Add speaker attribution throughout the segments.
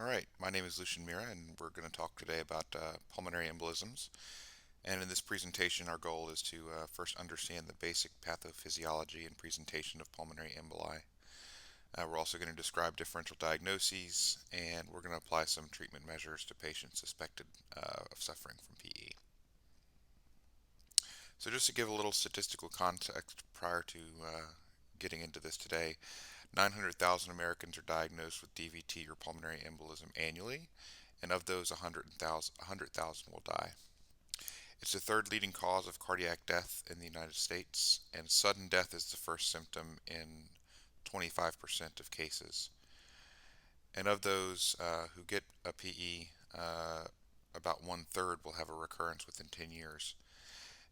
Speaker 1: All right, my name is Lucian Mirra, and we're going to talk today about pulmonary embolisms. And in this presentation, our goal is to first understand the basic pathophysiology and presentation of pulmonary emboli. We're also going to describe differential diagnoses, and we're going to apply some treatment measures to patients suspected of suffering from PE. So just to give a little statistical context prior to getting into this today, 900,000 Americans are diagnosed with DVT or pulmonary embolism annually, and of those, 100,000 will die. It's the third leading cause of cardiac death in the United States, and sudden death is the first symptom in 25% of cases. And of those who get a PE, about one-third will have a recurrence within 10 years.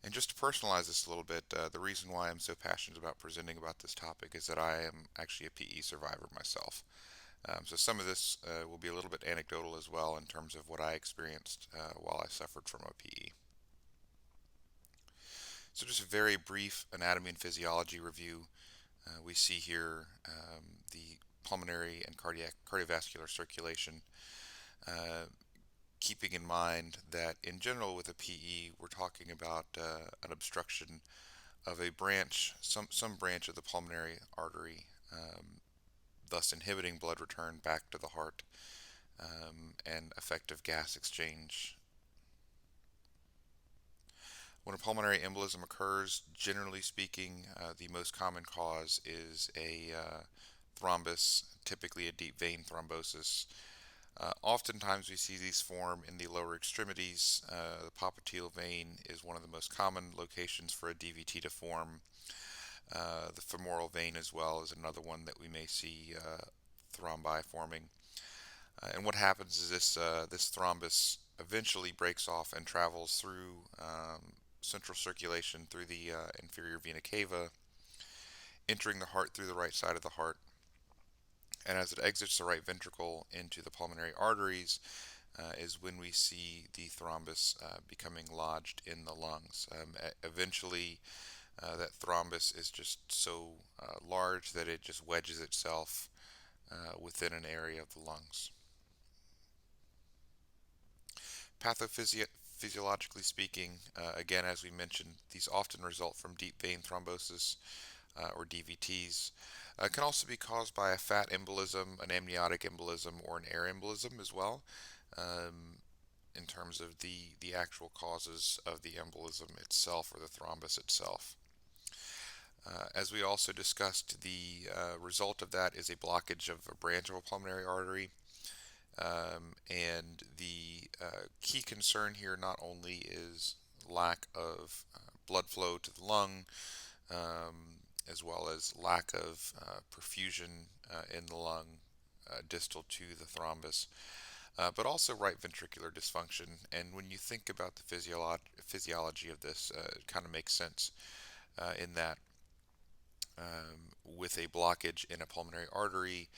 Speaker 1: And just to personalize this a little bit, the reason why I'm so passionate about presenting about this topic is that I am actually a PE survivor myself. So some of this will be a little bit anecdotal as well in terms of what I experienced while I suffered from a PE. So just a very brief anatomy and physiology review. We see here the pulmonary and cardiovascular circulation, keeping in mind that in general with a PE we're talking about an obstruction of a branch, some branch of the pulmonary artery, thus inhibiting blood return back to the heart and effective gas exchange. When a pulmonary embolism occurs, generally speaking, the most common cause is a thrombus, typically a deep vein thrombosis. Oftentimes we see these form in the lower extremities. The popliteal vein is one of the most common locations for a DVT to form. The femoral vein as well is another one that we may see thrombi forming. And what happens is this thrombus eventually breaks off and travels through central circulation through the inferior vena cava, entering the heart through the right side of the heart. And as it exits the right ventricle into the pulmonary arteries, is when we see the thrombus becoming lodged in the lungs. Eventually, that thrombus is just so large that it just wedges itself within an area of the lungs. Pathophysiologically speaking, again, as we mentioned, these often result from deep vein thrombosis or DVTs. Can also be caused by a fat embolism, an amniotic embolism, or an air embolism as well, in terms of the actual causes of the embolism itself or the thrombus itself. As we also discussed, the result of that is a blockage of a branch of a pulmonary artery. And the key concern here not only is lack of blood flow to the lung, as well as lack of perfusion in the lung distal to the thrombus, but also right ventricular dysfunction. And when you think about the physiology of this, it kind of makes sense in that with a blockage in a pulmonary artery,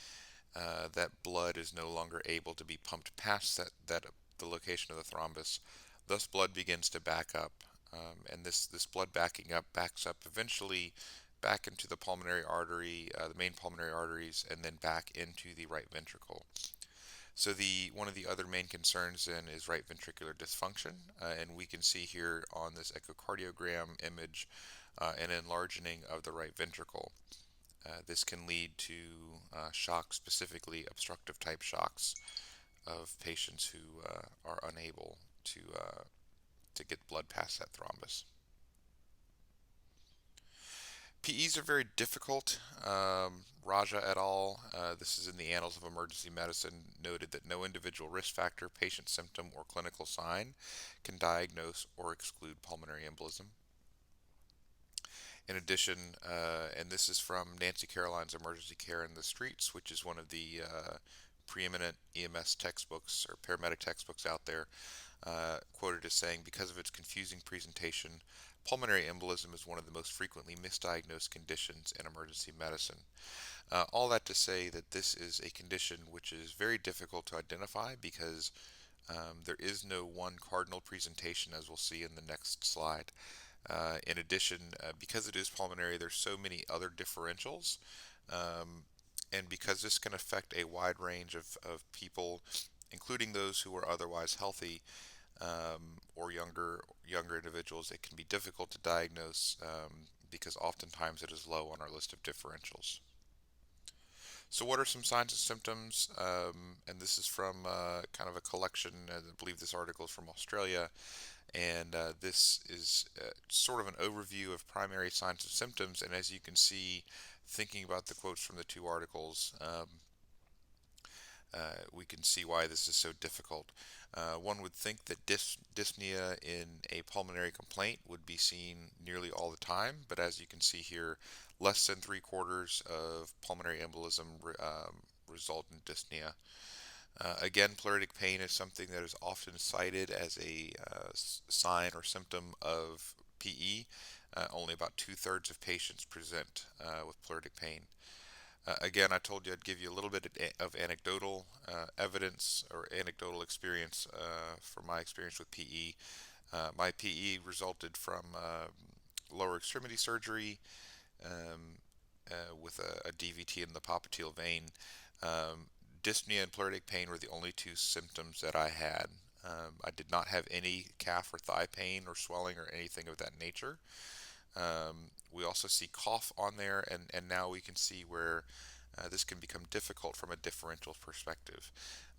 Speaker 1: that blood is no longer able to be pumped past the location of the thrombus. Thus, blood begins to back up, and this blood backing up backs up eventually back into the pulmonary artery, the main pulmonary arteries, and then back into the right ventricle. So one of the other main concerns then is right ventricular dysfunction, and we can see here on this echocardiogram image an enlarging of the right ventricle. This can lead to shock, specifically obstructive type shocks of patients who are unable to get blood past that thrombus. PEs are very difficult. Raja et al., this is in the Annals of Emergency Medicine, noted that no individual risk factor, patient symptom, or clinical sign can diagnose or exclude pulmonary embolism. In addition, and this is from Nancy Caroline's Emergency Care in the Streets, which is one of the preeminent EMS textbooks or paramedic textbooks out there, quoted as saying, because of its confusing presentation, pulmonary embolism is one of the most frequently misdiagnosed conditions in emergency medicine. All that to say that this is a condition which is very difficult to identify because there is no one cardinal presentation, as we'll see in the next slide. In addition, because it is pulmonary, there's so many other differentials, And because this can affect a wide range of people, including those who are otherwise healthy, or younger individuals, it can be difficult to diagnose, because oftentimes it is low on our list of differentials. So, what are some signs and symptoms? And this is from kind of a collection. I believe this article is from Australia, and this is sort of an overview of primary signs and symptoms. And as you can see, thinking about the quotes from the two articles, we can see why this is so difficult. One would think that dyspnea in a pulmonary complaint would be seen nearly all the time, but as you can see here, less than 3/4 of pulmonary embolism result in dyspnea. Again, pleuritic pain is something that is often cited as a sign or symptom of PE. Only about 2/3 of patients present with pleuritic pain. Again, I told you I'd give you a little bit of anecdotal evidence or anecdotal experience from my experience with PE. My PE resulted from lower extremity surgery, um, with a DVT in the popliteal vein. Um, Dyspnea and pleuritic pain were the only two symptoms that I had. I did not have any calf or thigh pain or swelling or anything of that nature. We also see cough on there, and now we can see where this can become difficult from a differential perspective.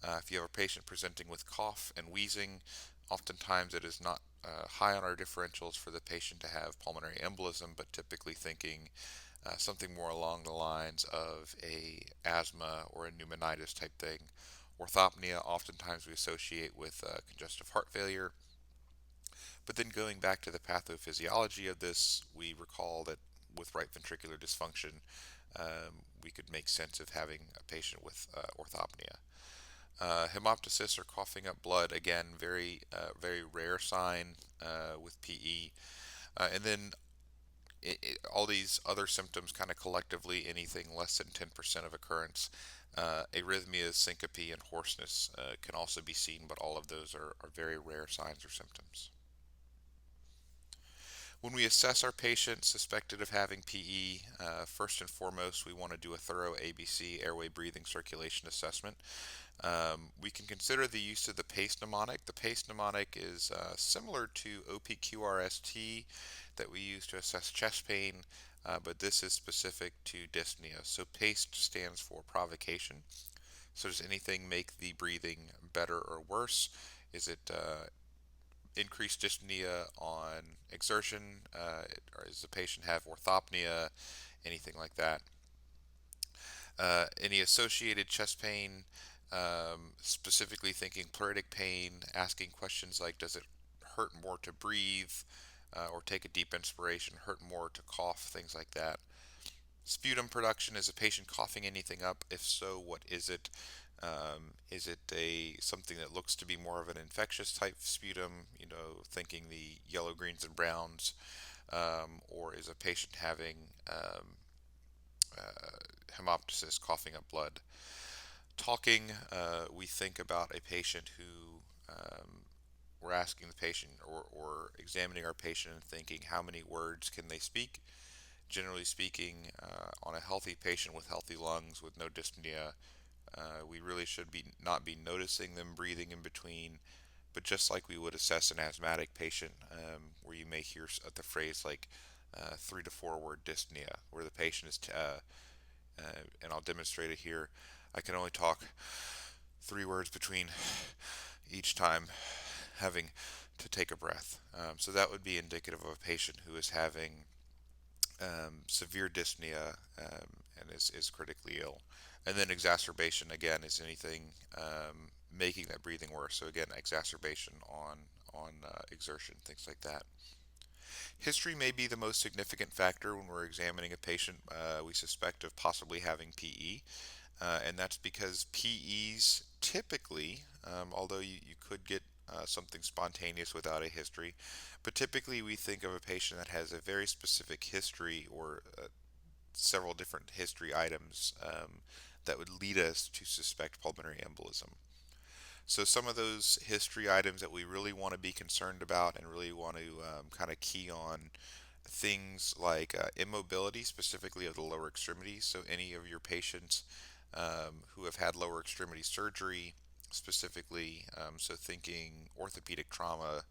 Speaker 1: If you have a patient presenting with cough and wheezing, oftentimes it is not high on our differentials for the patient to have pulmonary embolism, but typically thinking something more along the lines of a asthma or a pneumonitis type thing. Orthopnea, oftentimes we associate with congestive heart failure. But then going back to the pathophysiology of this, we recall that with right ventricular dysfunction, we could make sense of having a patient with orthopnea. Hemoptysis or coughing up blood, again, very rare sign with PE. And then all these other symptoms kind of collectively, anything less than 10% of occurrence. Arrhythmias, syncope, and hoarseness can also be seen, but all of those are very rare signs or symptoms. When we assess our patient suspected of having PE, first and foremost, we want to do a thorough ABC, airway, breathing, circulation assessment. We can consider the use of the PACE mnemonic. The PACE mnemonic is similar to OPQRST that we use to assess chest pain, but this is specific to dyspnea. So PACE stands for provocation. So does anything make the breathing better or worse? Is it increased dyspnea on exertion? Or does the patient have orthopnea? Anything like that? Any associated chest pain, specifically thinking pleuritic pain, asking questions like, does it hurt more to breathe or take a deep inspiration, hurt more to cough, things like that. Sputum production, is a patient coughing anything up? If so, what is it? Is it something that looks to be more of an infectious type sputum, thinking the yellow, greens, and browns, or is a patient having hemoptysis, coughing up blood? Talking, we think about a patient who we're asking the patient or examining our patient and thinking how many words can they speak. Generally speaking, on a healthy patient with healthy lungs with no dyspnea, we really should be not be noticing them breathing in between, but just like we would assess an asthmatic patient, where you may hear the phrase like 3 to 4 word dyspnea, where the patient is, and I'll demonstrate it here. I can only talk 3 words between each time having to take a breath. So that would be indicative of a patient who is having severe dyspnea, and is critically ill. And then exacerbation, again, is anything making that breathing worse. So again, exacerbation on exertion, things like that. History may be the most significant factor when we're examining a patient we suspect of possibly having PE, and that's because PEs typically, although you could get something spontaneous without a history, but typically we think of a patient that has a very specific history or several different history items that would lead us to suspect pulmonary embolism. So some of those history items that we really want to be concerned about and really want to kind of key on things like immobility, specifically of the lower extremities. So any of your patients who have had lower extremity surgery, specifically, so thinking orthopedic trauma,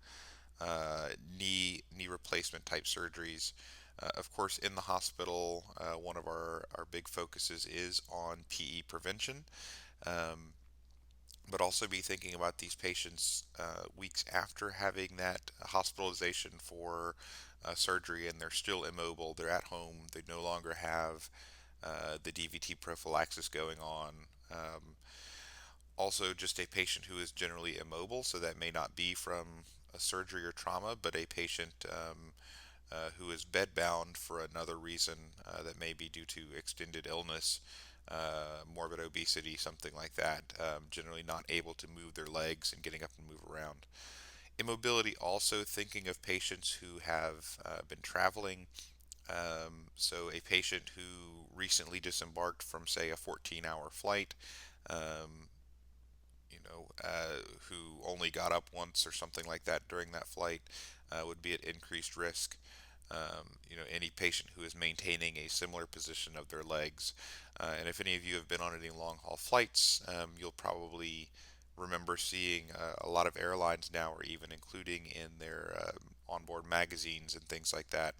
Speaker 1: knee replacement type surgeries. Of course, in the hospital, one of our big focuses is on PE prevention. Um, but also be thinking about these patients weeks after having that hospitalization for surgery, and they're still immobile. They're at home. They no longer have the DVT prophylaxis going on. Um, Also, just a patient who is generally immobile, so that may not be from a surgery or trauma, but a patient who is bedbound for another reason that may be due to extended illness, morbid obesity, something like that, generally not able to move their legs and getting up and move around. Immobility, also thinking of patients who have been traveling. So, a patient who recently disembarked from, say, a 14-hour flight, um, who only got up once or something like that during that flight, would be at increased risk. Any patient who is maintaining a similar position of their legs. And if any of you have been on any long haul flights, you'll probably remember seeing a lot of airlines now are even including in their onboard magazines and things like that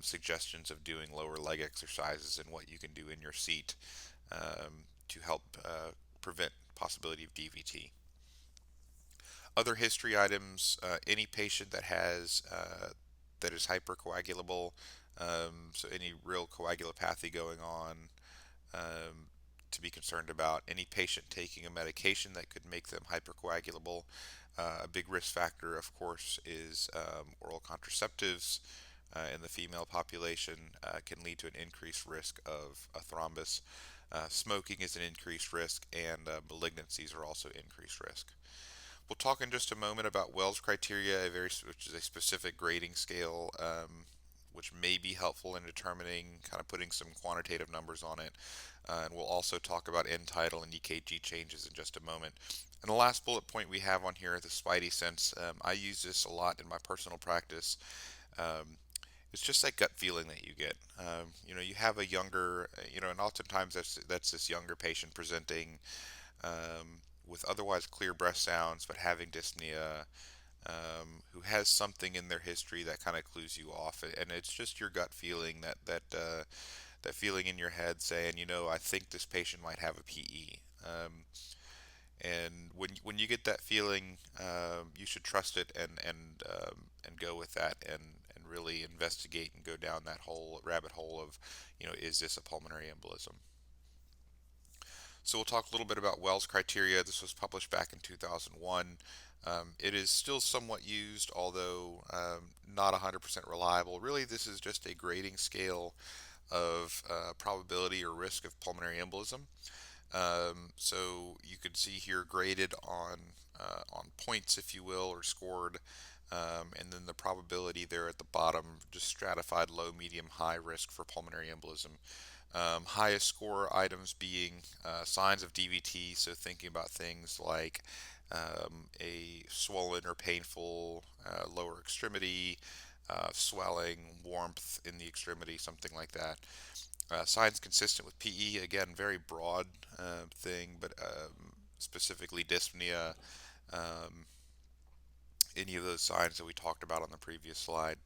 Speaker 1: suggestions of doing lower leg exercises and what you can do in your seat to help prevent possibility of DVT. Other history items, any patient that is hypercoagulable, so any real coagulopathy going on, um, to be concerned about. Any patient taking a medication that could make them hypercoagulable. A big risk factor, of course, is oral contraceptives in the female population can lead to an increased risk of a thrombus. Smoking is an increased risk, and malignancies are also increased risk. We'll talk in just a moment about Wells criteria, which is a specific grading scale, which may be helpful in determining, kind of putting some quantitative numbers on it. And we'll also talk about end tidal and EKG changes in just a moment. And the last bullet point we have on here, the spidey sense. I use this a lot in my personal practice. Um, it's just that gut feeling that you get. You have a younger, and oftentimes that's this younger patient presenting with otherwise clear breath sounds, but having dyspnea, who has something in their history that kind of clues you off, and it's just your gut feeling that feeling in your head saying, I think this patient might have a PE. And when you get that feeling, you should trust it and go with that and really investigate and go down that whole rabbit hole of, is this a pulmonary embolism? So we'll talk a little bit about Wells criteria. This was published back in 2001. It is still somewhat used, although not 100% reliable. Really, this is just a grading scale of probability or risk of pulmonary embolism. So you could see here graded on points, if you will, or scored, and then the probability there at the bottom, just stratified low, medium, high risk for pulmonary embolism. Highest score items being signs of DVT, so thinking about things like a swollen or painful lower extremity, swelling, warmth in the extremity, something like that. Signs consistent with PE, again, very broad thing, but specifically dyspnea, um, any of those signs that we talked about on the previous slide.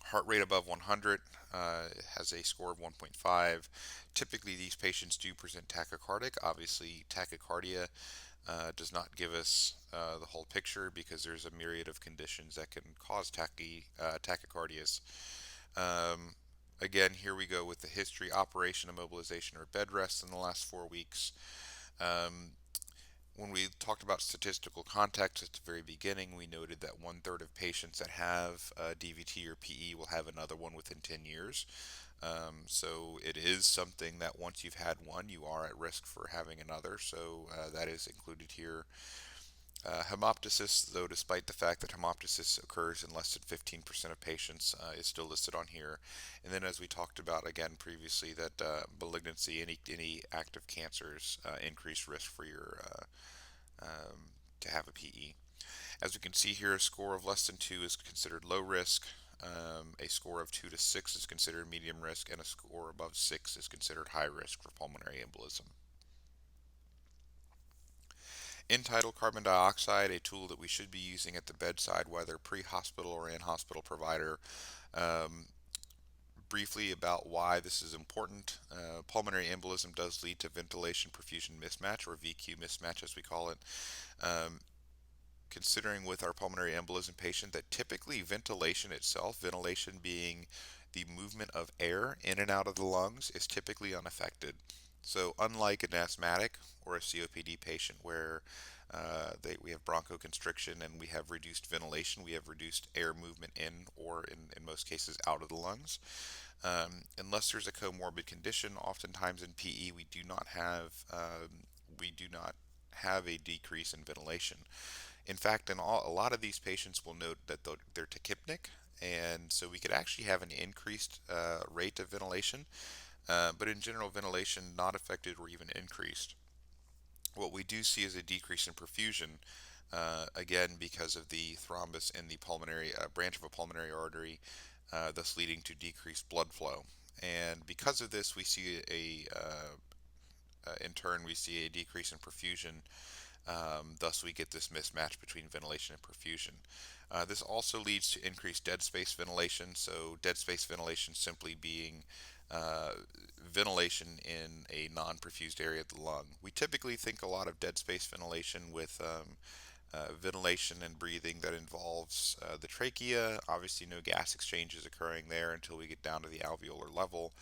Speaker 1: Heart rate above 100 has a score of 1.5. Typically, these patients do present tachycardic. Obviously, tachycardia does not give us the whole picture because there's a myriad of conditions that can cause tachycardias. Um, Again, here we go with the history: operation, immobilization, or bed rest in the last 4 weeks. Um, when we talked about statistical context at the very beginning, we noted that 1/3 of patients that have DVT or PE will have another one within 10 years. So it is something that once you've had one, you are at risk for having another. So that is included here. Hemoptysis, though, despite the fact that hemoptysis occurs in less than 15% of patients, is still listed on here. And then, as we talked about again previously, that malignancy, any active cancers, increased risk for your to have a PE. As we can see here, a score of less than 2 is considered low risk. A score of 2 to 6 is considered medium risk, and a score above 6 is considered high risk for pulmonary embolism. End-tidal carbon dioxide, a tool that we should be using at the bedside, whether pre-hospital or in-hospital provider. Um, Briefly about why this is important. Pulmonary embolism does lead to ventilation perfusion mismatch, or VQ mismatch as we call it. Um, Considering with our pulmonary embolism patient that typically ventilation itself, ventilation being the movement of air in and out of the lungs, is typically unaffected. So unlike an asthmatic or a COPD patient where we have bronchoconstriction and we have reduced ventilation, we have reduced air movement in or in most cases out of the lungs. Unless there's a comorbid condition, oftentimes in PE we do not have a decrease in ventilation. In fact, a lot of these patients will note that they're tachypnic, and so we could actually have an increased rate of ventilation, but in general, ventilation not affected or even increased. What we do see is a decrease in perfusion, again because of the thrombus in the pulmonary branch of a pulmonary artery, thus leading to decreased blood flow. And because of this, we see in turn, we see a decrease in perfusion. Thus, we get this mismatch between ventilation and perfusion. This also leads to increased dead space ventilation. So, dead space ventilation simply being uh, ventilation in a non-perfused area of the lung. We typically think a lot of dead space ventilation with ventilation and breathing that involves the trachea. Obviously, no gas exchange is occurring there until we get down to the alveolar level.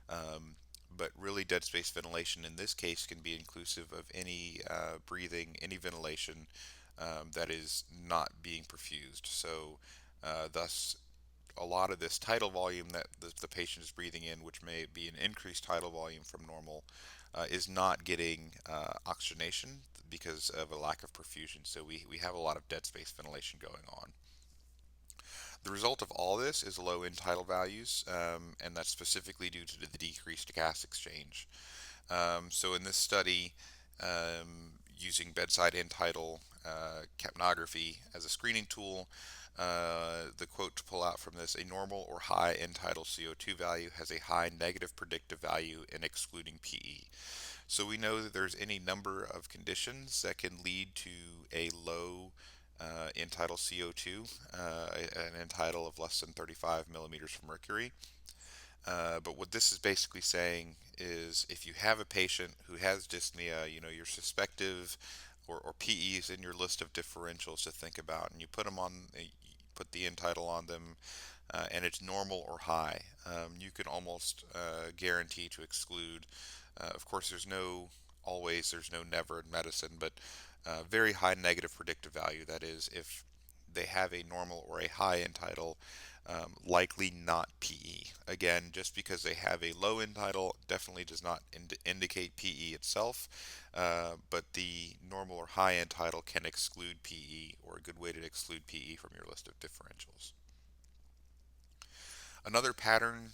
Speaker 1: Um, but really, dead space ventilation in this case can be inclusive of any breathing, any ventilation that is not being perfused. So, thus, a lot of this tidal volume that the patient is breathing in, which may be an increased tidal volume from normal, is not getting oxygenation because of a lack of perfusion. So, we have a lot of dead space ventilation going on. The result of all this is low end tidal values, and that's specifically due to the decreased gas exchange. So in this study, using bedside end tidal capnography as a screening tool, the quote to pull out from this: a normal or high end tidal CO2 value has a high negative predictive value in excluding PE. So we know that there's any number of conditions that can lead to a low end tidal CO2, an end tidal of less than 35 millimeters of mercury. But what this is basically saying is if you have a patient who has dyspnea, you're suspective, or PE is in your list of differentials to think about, and you put them on, you put the end tidal on them, and it's normal or high, you can almost guarantee to exclude. Of course, there's no never in medicine, but very high negative predictive value. That is, if they have a normal or a high end tidal, likely not PE. Again, just because they have a low end tidal definitely does not indicate PE itself, but the normal or high end tidal can exclude PE, or a good way to exclude PE from your list of differentials. Another pattern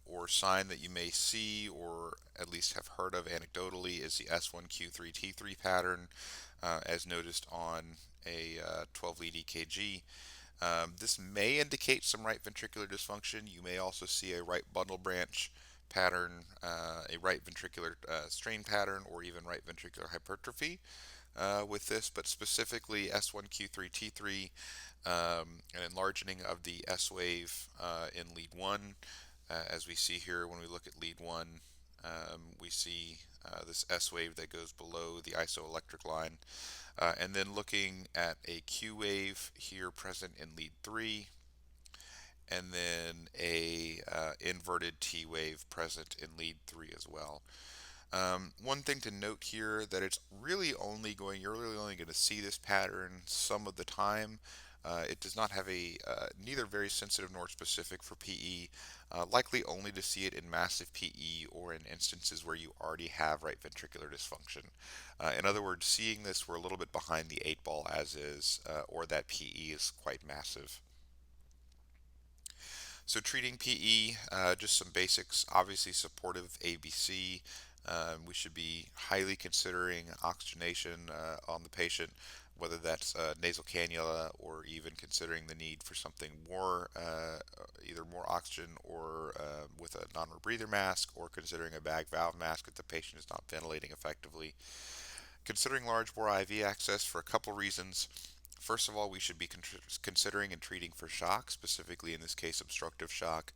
Speaker 1: or sign that you may see or at least have heard of anecdotally is the S1Q3T3 pattern, as noticed on a 12 lead EKG. This may indicate some right ventricular dysfunction. You may also see a right bundle branch pattern, a right ventricular strain pattern, or even right ventricular hypertrophy with this, but specifically S1Q3T3, an enlarging of the S wave in lead 1. As we see here, when we look at lead 1, we see this S wave that goes below the isoelectric line. And then looking at a Q wave here present in lead 3, and then a inverted T wave present in lead 3 as well. One thing to note here that you're really only going to see this pattern some of the time. It does not have neither very sensitive nor specific for PE, likely only to see it in massive PE or in instances where you already have right ventricular dysfunction. In other words, seeing this, we're a little bit behind the 8 ball as is, or that PE is quite massive. So treating PE, just some basics. Obviously, supportive ABC. We should be highly considering oxygenation on the patient. whether that's nasal cannula or even considering the need for something more, either more oxygen or with a non-rebreather mask, or considering a bag valve mask if the patient is not ventilating effectively. Considering large bore IV access for a couple reasons. First of all, we should be considering and treating for shock, specifically in this case obstructive shock.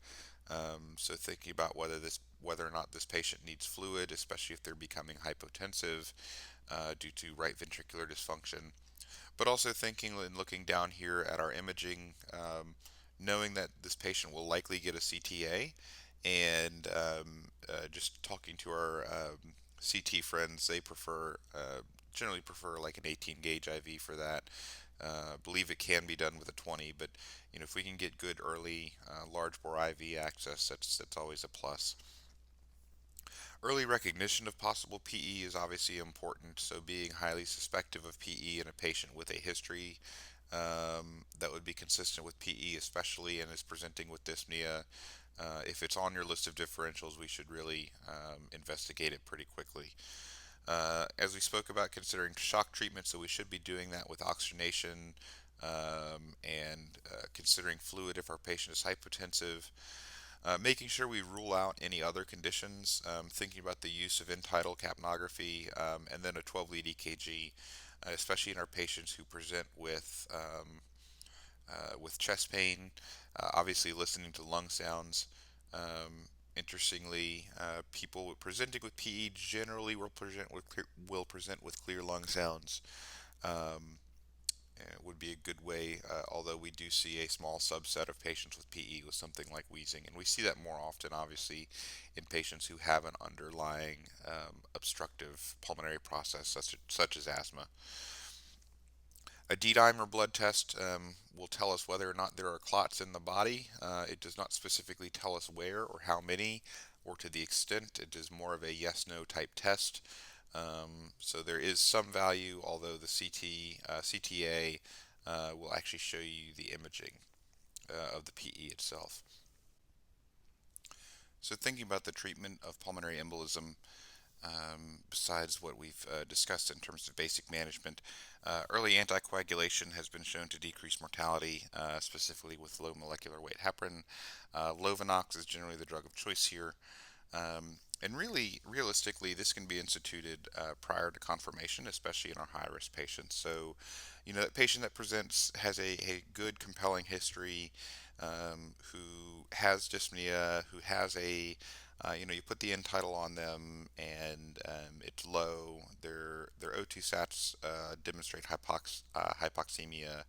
Speaker 1: So thinking about whether or not this patient needs fluid, especially if they're becoming hypotensive due to right ventricular dysfunction. But also thinking and looking down here at our imaging, knowing that this patient will likely get a CTA, and just talking to our CT friends, they generally prefer like an 18 gauge IV for that. Believe it can be done with a 20, but if we can get good early large bore IV access, that's always a plus. Early recognition of possible PE is obviously important, so being highly suspective of PE in a patient with a history that would be consistent with PE, especially and is presenting with dyspnea. If it's on your list of differentials, we should really investigate it pretty quickly. As we spoke about, considering shock treatment, so we should be doing that with oxygenation and considering fluid if our patient is hypotensive. Making sure we rule out any other conditions, thinking about the use of end-tidal capnography, and then a 12-lead EKG, especially in our patients who present with chest pain, obviously listening to lung sounds. Interestingly, people presenting with PE generally will present with clear lung sounds. Um, would be a good way, although we do see a small subset of patients with PE with something like wheezing, and we see that more often, obviously, in patients who have an underlying obstructive pulmonary process, such as asthma. A D-dimer blood test will tell us whether or not there are clots in the body. It does not specifically tell us where or how many or to the extent. It is more of a yes-no type test. So there is some value, although the CTA will actually show you the imaging of the PE itself. So thinking about the treatment of pulmonary embolism, besides what we've discussed in terms of basic management, early anticoagulation has been shown to decrease mortality, specifically with low molecular weight heparin. Lovenox is generally the drug of choice here. And really, realistically, this can be instituted prior to confirmation, especially in our high-risk patients. So, that patient that presents has a good, compelling history, who has dyspnea, who has you put the end title on them and it's low. Their O2 sats demonstrate hypoxemia.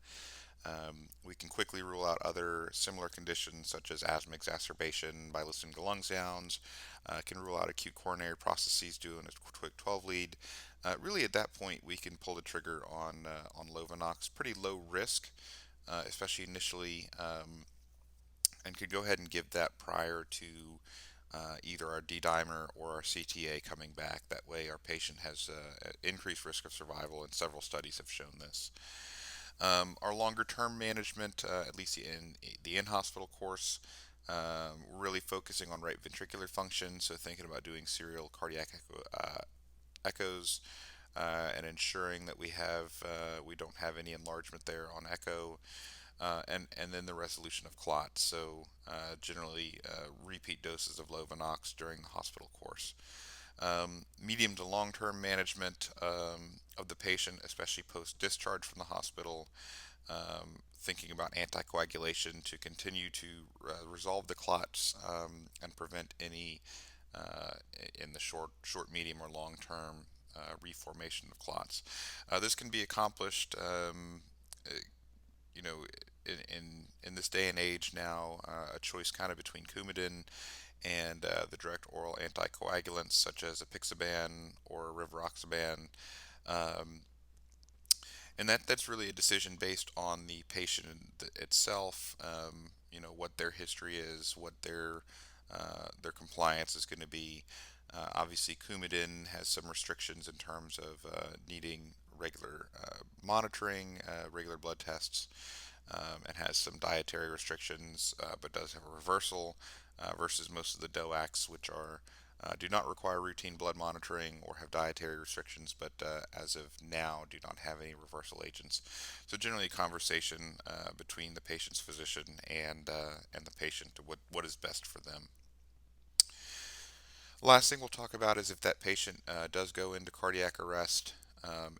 Speaker 1: We can quickly rule out other similar conditions such as asthma exacerbation by listening to lung sounds. Can rule out acute coronary processes doing a quick 12 lead. Really, at that point, we can pull the trigger on Lovenox. Pretty low risk, especially initially, and could go ahead and give that prior to either our D-dimer or our CTA coming back. That way, our patient has increased risk of survival, and several studies have shown this. Our longer term management, at least in the in-hospital course, really focusing on right ventricular function, so thinking about doing serial cardiac echoes and ensuring that we don't have any enlargement there on echo, and then the resolution of clots. So generally repeat doses of Lovenox during the hospital course. Medium to long-term management of the patient, especially post-discharge from the hospital, thinking about anticoagulation to continue to resolve the clots and prevent any in the short, medium, or long-term reformation of clots. This can be accomplished, you know, in this day and age now, a choice kind of between Coumadin and the direct oral anticoagulants such as apixaban or rivaroxaban. Um, and that's really a decision based on the patient itself. What their history is, what their compliance is going to be. Obviously, Coumadin has some restrictions in terms of needing regular monitoring, regular blood tests, and has some dietary restrictions, but does have a reversal versus most of the DOACs, which are do not require routine blood monitoring or have dietary restrictions, but as of now do not have any reversal agents. So generally, a conversation between the patient's physician and the patient to what is best for them. Last thing we'll talk about is if that patient does go into cardiac arrest,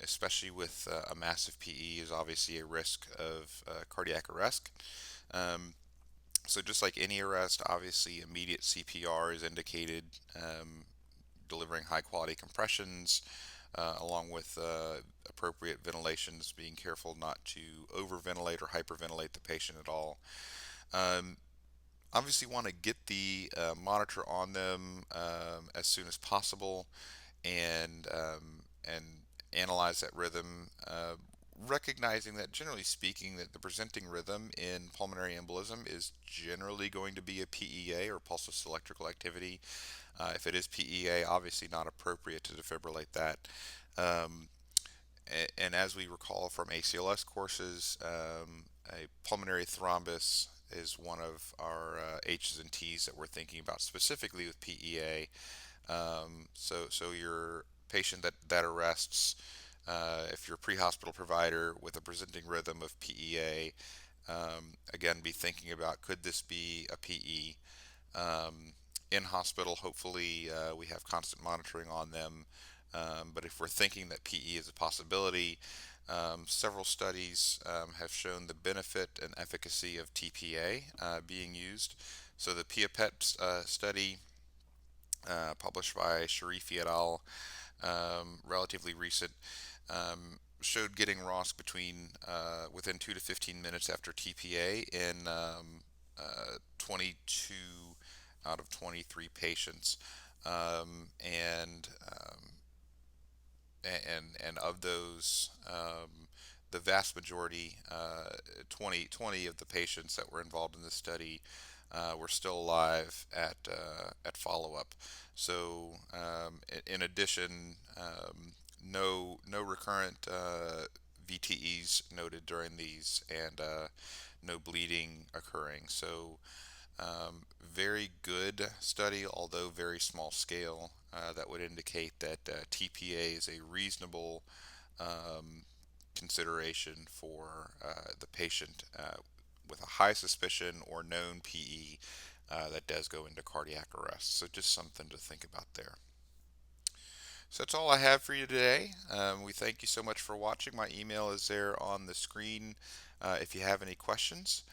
Speaker 1: especially with a massive PE, is obviously a risk of cardiac arrest. Um, so just like any arrest, obviously immediate CPR is indicated, delivering high quality compressions, along with appropriate ventilations, being careful not to overventilate or hyperventilate the patient at all. Um, Obviously want to get the monitor on them as soon as possible, and analyze that rhythm, recognizing that generally speaking that the presenting rhythm in pulmonary embolism is generally going to be a PEA or pulseless electrical activity. If it is PEA, obviously not appropriate to defibrillate that. Um, and as we recall from ACLS courses, a pulmonary thrombus is one of our H's and T's that we're thinking about specifically with PEA. So your patient that arrests, if you're a pre-hospital provider with a presenting rhythm of PEA, again, be thinking about could this be a PE? In hospital, hopefully, we have constant monitoring on them. But if we're thinking that PE is a possibility, several studies have shown the benefit and efficacy of TPA being used. So the PIA-PET study, published by Sharifi et al., relatively recent, showed getting ROSC within 2 to 15 minutes after TPA in 22 out of 23 patients, and of those, the vast majority, 20 of the patients that were involved in this study, were still alive at follow-up. So, in addition, no recurrent VTEs noted during these, and no bleeding occurring. So, very good study, although very small scale, that would indicate that TPA is a reasonable um, consideration for the patient with a high suspicion or known PE that does go into cardiac arrest. So just something to think about there. So that's all I have for you today. We thank you so much for watching. My email is there on the screen if you have any questions,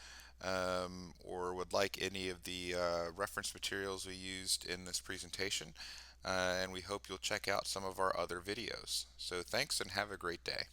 Speaker 1: or would like any of the reference materials we used in this presentation. And we hope you'll check out some of our other videos. So thanks and have a great day.